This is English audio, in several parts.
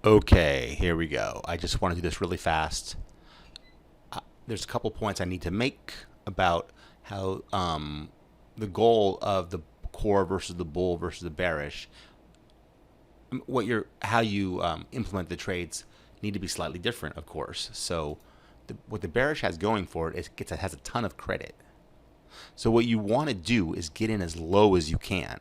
Okay, here we go. I just want to do this really fast. There's a couple points I need to make about how the goal of the core versus the bull versus the bearish, how you implement the trades need to be slightly different, of course. So what the bearish has going for it is has a ton of credit. So what you want to do is get in as low as you can.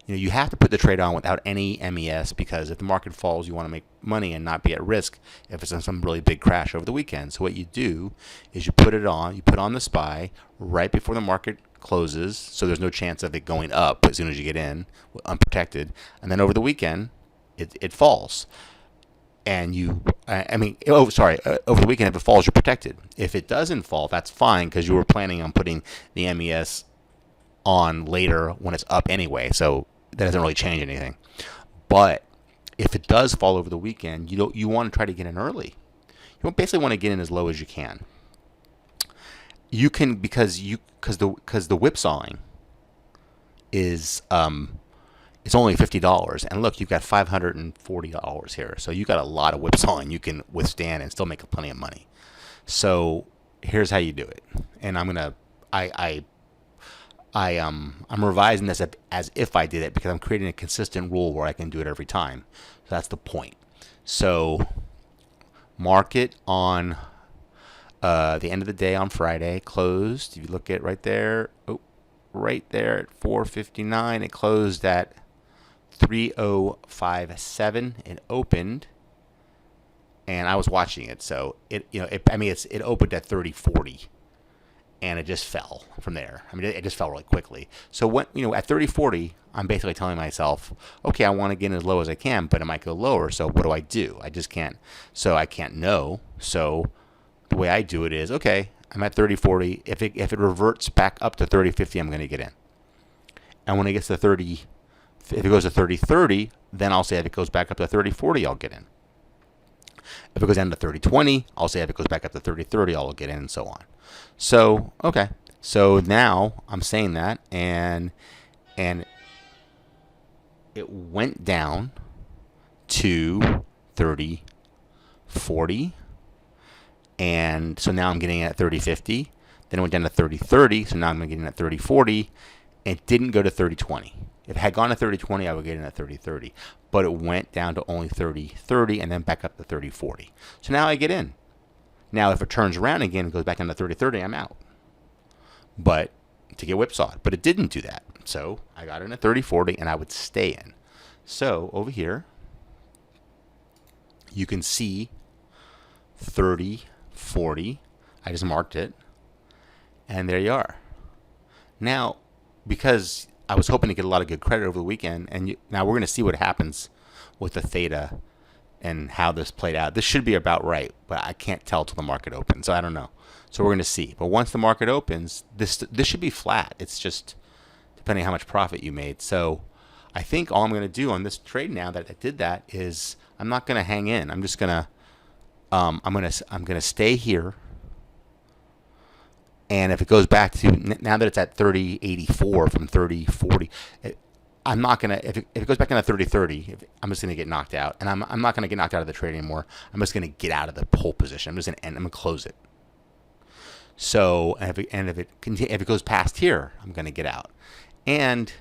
You have to put the trade on without any MES, because if the market falls, you want to make money and not be at risk if it's in some really big crash over the weekend. So what you do is you put on the SPY right before the market closes, so there's no chance of it going up as soon as you get in, unprotected. And then over the weekend, it falls. And over the weekend, if it falls, you're protected. If it doesn't fall, that's fine, because you were planning on putting the MES on later when it's up anyway, so that doesn't really change anything. But if it does fall over the weekend, you want to try to get in early. You basically want to get in as low as you can. You can because the whipsawing is it's only $50, and look, you've got $540 here, so you got a lot of whipsawing you can withstand and still make plenty of money. So here's how you do it, and I'm revising this as if I did it, because I'm creating a consistent rule where I can do it every time. So that's the point. So market on the end of the day on Friday closed. If you look at right there at 4:59, it closed at 3057. It opened, and I was watching it. So it opened at 3040. And it just fell from there. It just fell really quickly. So when at 3040, I'm basically telling myself, okay, I want to get in as low as I can, but it might go lower. So what do? I just can't. So I can't know. So the way I do it is, okay, I'm at 3040. If it reverts back up to 3050, I'm going to get in. And when it gets to if it goes to 3030, then I'll say if it goes back up to 3040, I'll get in. If it goes down to 3020, I'll say if it goes back up to 3030, I'll get in, and so on. So, okay. So now I'm saying that, and it went down to 3040, and so now I'm getting at 3050. Then it went down to 3030, so now I'm getting at 3040. It didn't go to 3020. If it had gone to 3020, I would get in at 3030. But it went down to only 3030 and then back up to 3040. So now I get in. Now, if it turns around again and goes back down to 3030, I'm out. But to get whipsawed. But it didn't do that. So I got in at 3040 and I would stay in. So over here, you can see 3040. I just marked it. And there you are. Now, because I was hoping to get a lot of good credit over the weekend, and now we're going to see what happens with the theta and how this played out. This should be about right, but I can't tell till the market opens, so I don't know. So we're going to see. But once the market opens, this should be flat. It's just depending on how much profit you made. So I think all I'm going to do on this trade now that I did that is I'm not going to hang in. I'm just going to I'm going to stay here. And if it goes back to, now that it's at 3084 from 3040, I'm not going to, if it goes back down to 3030, I'm just going to get knocked out. And I'm not going to get knocked out of the trade anymore. I'm just going to get out of the whole position. I'm just going to end, I'm going to close it. So, if it goes past here, I'm going to get out. And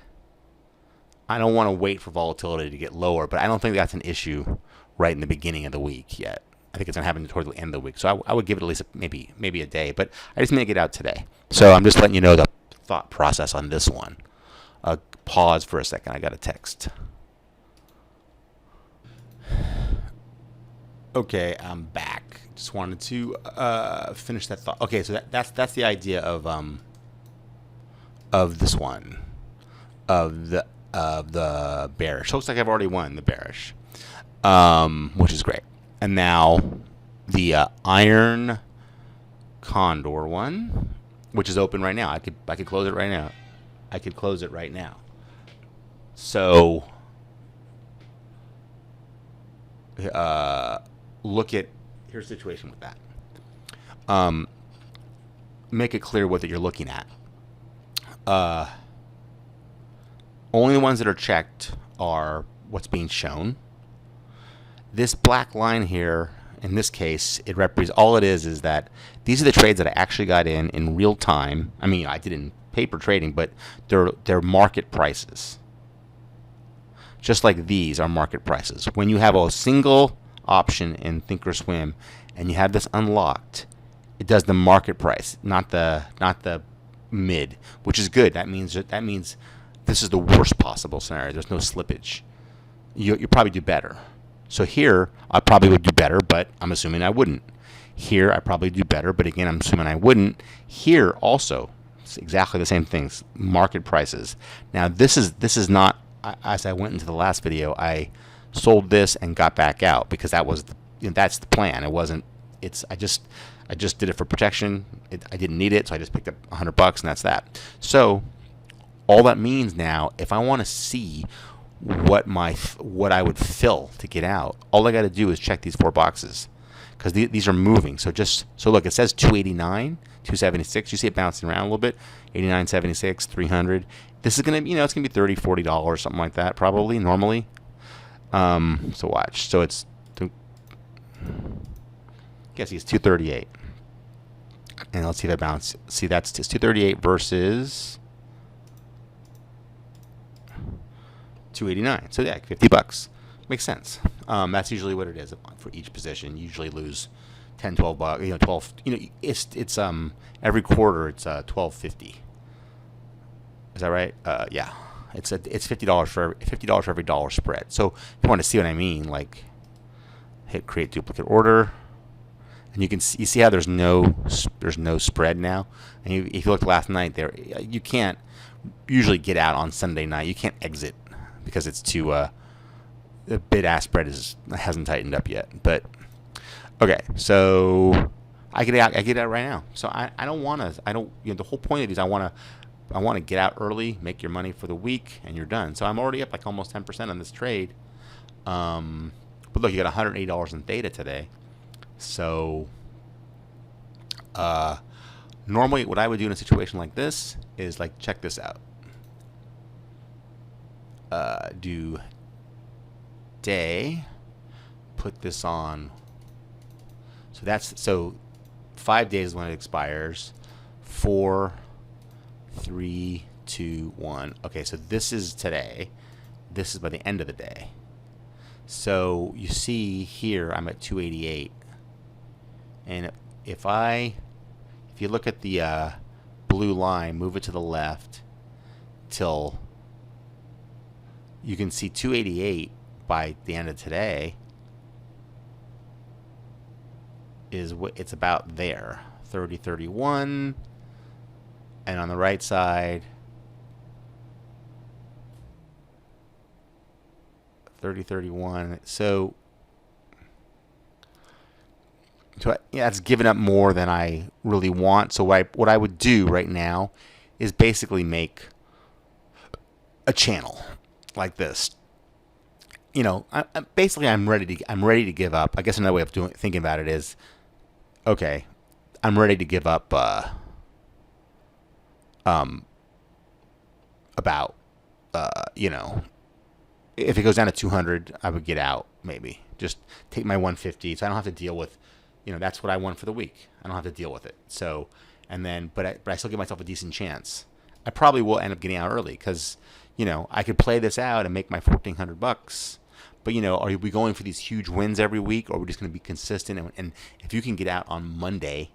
I don't want to wait for volatility to get lower, but I don't think that's an issue right in the beginning of the week yet. I think it's going to happen toward the end of the week. So I would give it at least maybe a day. But I just may get out today. So I'm just letting you know the thought process on this one. Pause for a second. I got a text. Okay, I'm back. Just wanted to finish that thought. Okay, so that's the idea of this one, of the bearish. Looks like I've already won the bearish, which is great. And now the iron condor one, which is open right now. I could close it right now. I could close it right now. So look at, here's the situation with that. Make it clear what that you're looking at. Only the ones that are checked are what's being shown. This black line here, in this case, it represents, all it is that these are the trades that I actually got in real time. I mean, I did in paper trading, but they're market prices. Just like these are market prices. When you have a single option in Thinkorswim and you have this unlocked, it does the market price, not the mid, which is good. That means this is the worst possible scenario. There's no slippage. You probably do better. So here I probably would do better, but I'm assuming I wouldn't. Here I probably do better, but again I'm assuming I wouldn't. Here also, it's exactly the same things. Market prices. Now this is not. As I went into the last video, I sold this and got back out because that was that's the plan. It wasn't. I just did it for protection. I didn't need it, so I just picked up $100 and that's that. So all that means now, if I want to see what I would fill to get out, all I got to do is check these 4 boxes because these are moving. So look, it says 289, 276. You see it bouncing around a little bit. 89, 76, 300. This is gonna, it's gonna be $30, $40, something like that, probably normally. So watch. So it's, guess it's 238. And let's see if I bounce. See, it's 238 versus 289. So yeah, $50 makes sense. That's usually what it is for each position. You usually lose 10, 12 bucks. 12. It's every quarter it's $12.50. Is that right? Yeah. It's $50 for every dollar spread. So if you want to see what I mean, like hit create duplicate order, and you see how there's no spread now. And if you looked last night, there you can't usually get out on Sunday night. You can't exit because it's too the bid-ask spread hasn't tightened up yet. But okay, so I get out right now. So I don't want to. The whole point of these, I want to get out early, make your money for the week, and you're done. So I'm already up like almost 10% on this trade. But look, you got $180 in theta today. So normally what I would do in a situation like this is like, check this out. Do day, put this on. So 5 days when it expires. 4, 3, 2, 1. Okay, so this is today. This is by the end of the day. So you see here I'm at 288. And if you look at the blue line, move it to the left till you can see 288 by the end of today is what it's about there. 30.31, and on the right side 30.31. So that's given up more than I really want. So what I would do right now is basically make a channel like this. I'm ready to give up. I guess another way of thinking about it is, okay, I'm ready to give up about if it goes down to 200, I would get out, maybe just take my 150, so I don't have to deal with, that's what I want for the week. I don't have to deal with it. So, and then, but I still give myself a decent chance. I probably will end up getting out early because, I could play this out and make my $1,400. But, are we going for these huge wins every week, or are we just going to be consistent? And if you can get out on Monday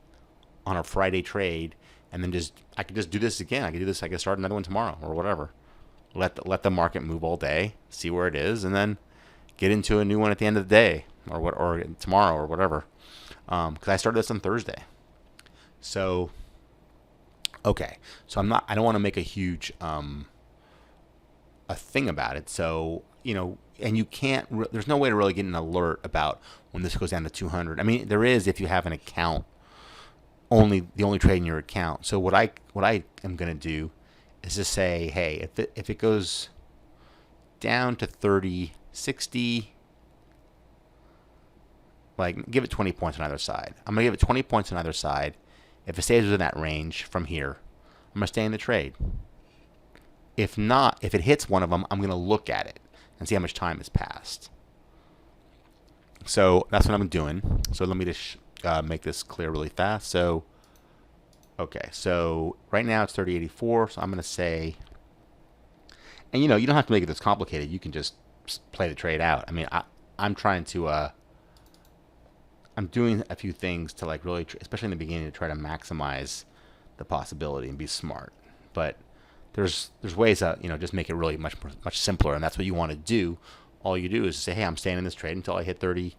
on a Friday trade, and then I could just do this again. I could start another one tomorrow or whatever. Let the market move all day, see where it is, and then get into a new one at the end of the day or tomorrow or whatever. Because I started this on Thursday. So, okay. So I don't want to make a huge a thing about it. So, and you can't, there's no way to really get an alert about when this goes down to 200. I mean, there is if you have an account, the only trade in your account. So what I am going to do is just say, hey, if it goes down to 30.60, like give it 20 points on either side. I'm going to give it 20 points on either side. If it stays within that range from here, I'm going to stay in the trade. If not, if it hits one of them, I'm going to look at it and see how much time has passed. So that's what I'm doing. So let me just make this clear really fast. So, okay, so right now it's 30.84. So I'm going to say, and you don't have to make it this complicated. You can just play the trade out. I mean, I'm trying to, I'm doing a few things to like really, especially in the beginning, to try to maximize the possibility and be smart. But there's ways that just make it really much simpler, and that's what you want to do. All you do is say, hey, I'm staying in this trade until I hit 31.50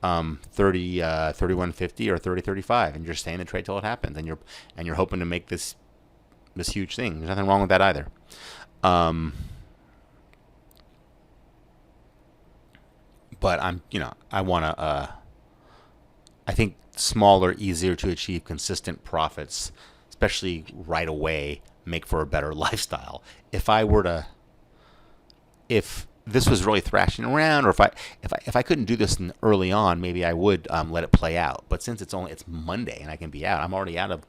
or 30.35, and you're staying in the trade till it happens, and you're hoping to make this huge thing. There's nothing wrong with that either. But I want to. I think smaller, easier to achieve consistent profits, especially right away, make for a better lifestyle. If this was really thrashing around, or if I couldn't do this early on, maybe I would let it play out. But since it's Monday and I can be out, I'm already going to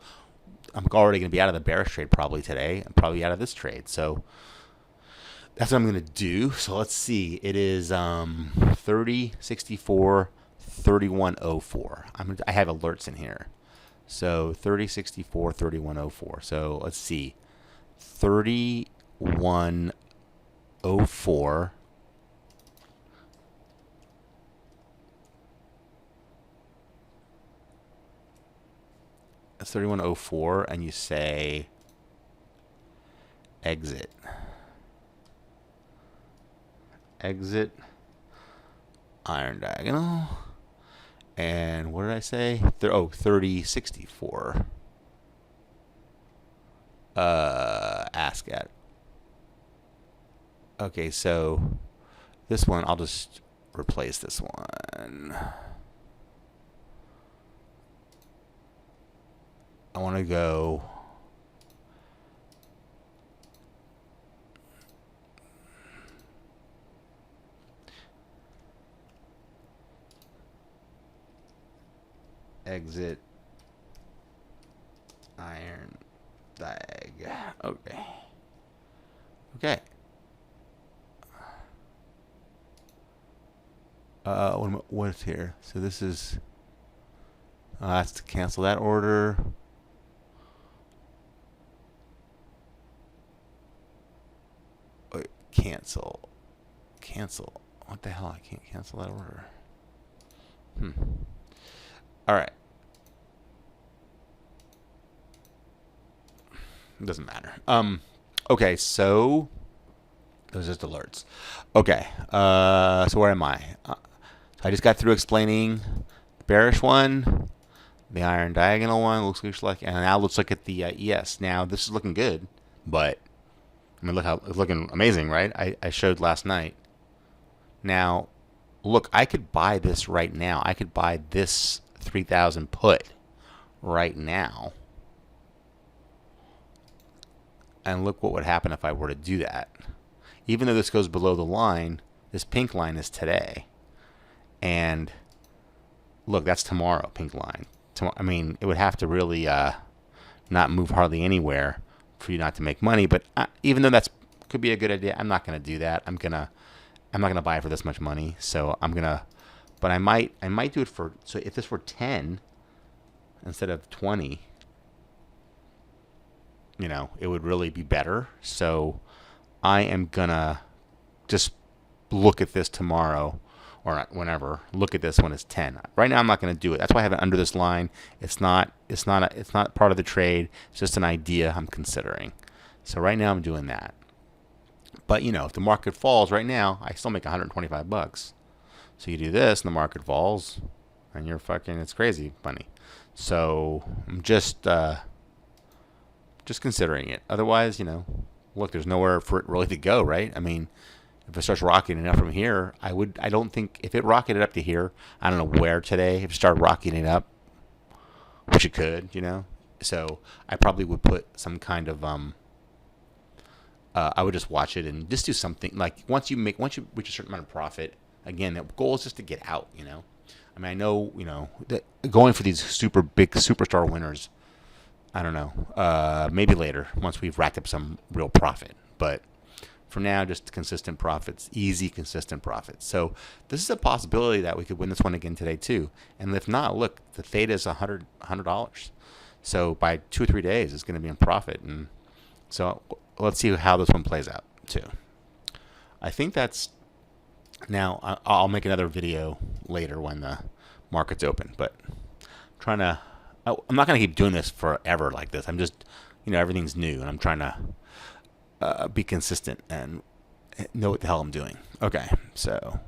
be out of the bearish trade probably today. I'm probably out of this trade. So that's what I'm going to do. So let's see. It is 30.64, 31.04. I have alerts in here. So 30.64, 31.04. So let's see. 31.04. That's 31.04, and you say exit. Exit iron diagonal. And what did I say? 30.64. Ask at. Okay, so this one, I'll just replace this one. I want to go exit iron diag. Okay. Okay. What's here? So this is that's to cancel that order. Wait, cancel. What the hell? I can't cancel that order. All right. It doesn't matter. Okay, so those are just alerts. Okay. So where am I? So I just got through explaining the bearish one, the iron diagonal one. Looks like, and now let's look at the ES. Now this is looking good, but I mean, look how it's looking amazing, right? I showed last night. Now, look, I could buy this right now. I could buy this 3,000 put right now. And look what would happen if I were to do that. Even though this goes below the line, this pink line is today. And look, that's tomorrow, pink line. I mean, it would have to really not move hardly anywhere for you not to make money. But even though that's could be a good idea, I'm not going to do that. I'm not going to buy it for this much money. So but I might do it for, so if this were 10 instead of 20, it would really be better. So I am going to just look at this tomorrow or whenever. Look at this when it's 10. Right now I'm not going to do it. That's why I have it under this line. It's not part of the trade. It's just an idea I'm considering. So right now I'm doing that. But if the market falls right now, I still make $125. So you do this and the market falls and you're it's crazy money. So I'm just considering it. Otherwise, look, there's nowhere for it really to go, right? I mean, if it starts rocketing up from here, I don't think, if it rocketed up to here, I don't know where today, if it started rocketing up, which it could, so I probably would put some kind of, I would just watch it and just do something, like once you reach a certain amount of profit, again, the goal is just to get out, I mean, I know, that going for these super big superstar winners, I don't know. Maybe later, once we've racked up some real profit. But For now, just consistent profits, easy, consistent profits. So this is a possibility that we could win this one again today too. And if not, look, the theta is $100. So by 2 or 3 days, it's going to be in profit. And so let's see how this one plays out too. I think that's, now I'll make another video later when the market's open, but I'm not going to keep doing this forever like this. I'm just, everything's new, and I'm trying to be consistent and know what the hell I'm doing. Okay, so